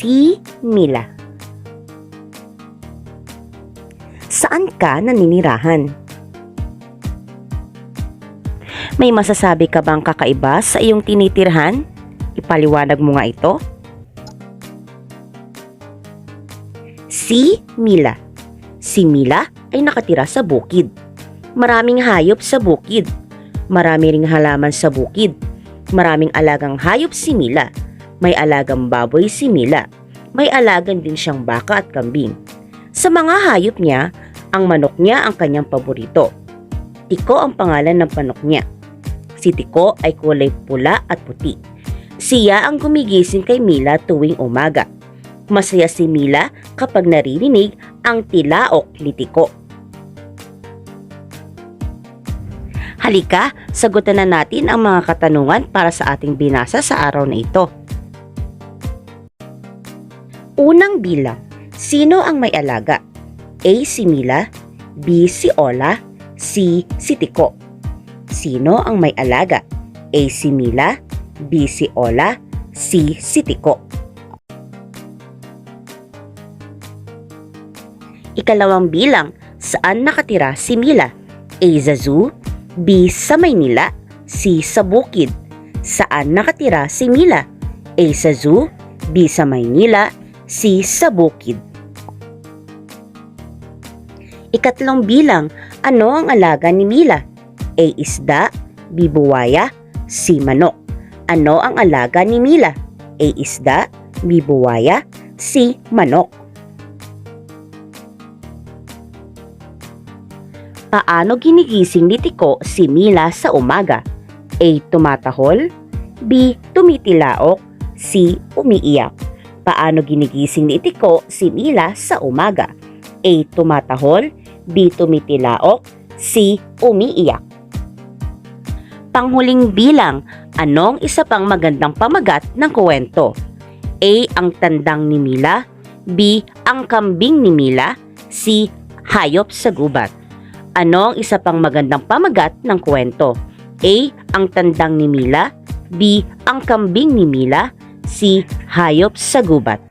Si Mila. Saan ka naninirahan? May masasabi ka bang kakaiba sa iyong tinitirhan? Ipaliwanag mo nga ito. Si Mila. Si Mila ay nakatira sa bukid. Maraming hayop sa bukid. Marami ring halaman sa bukid. Maraming alagang hayop si Mila. May alagang baboy si Mila. May alagan din siyang baka at kambing. Sa mga hayop niya, ang manok niya ang kanyang paborito. Tiko ang pangalan ng manok niya. Si Tiko ay kulay pula at puti. Siya ang gumigising kay Mila tuwing umaga. Masaya si Mila kapag naririnig ang tilaok ni Tiko. Halika, sagutan na natin ang mga katanungan para sa ating binasa sa araw na ito. Unang bilang, sino ang may alaga? A. Si Mila, B. Si Ola, C. Si Tiko. Sino ang may alaga? A. Si Mila, B. Si Ola, C. Si Tiko. Ikalawang bilang, saan nakatira si Mila? A. Sa zoo, B. Sa Maynila, C. Sa bukid. Saan nakatira si Mila? A. Sa zoo, B. Sa Maynila, C. Sa bukid. Ikatlong bilang, ano ang alaga ni Mila? A. Isda, B. Buwaya, C. Manok. Ano ang alaga ni Mila? A. Isda, B. Buwaya, C. Manok. Paano ginigising ni Tiko si Mila sa umaga? A. Tumatahol, B. Tumitilaok, C. Umiiyak. Paano ginigising ni Tiko si Mila sa umaga? A. Tumatahol, B. Tumitilaok, C. Umiiyak. Panghuling bilang, anong isa pang magandang pamagat ng kwento? A. Ang tandang ni Mila, B. Ang kambing ni Mila, C. Hayop sa gubat. Ano ang isa pang magandang pamagat ng kwento? A. Ang tandang ni Mila, B. Ang kambing ni Mila, C. Hayop sa gubat.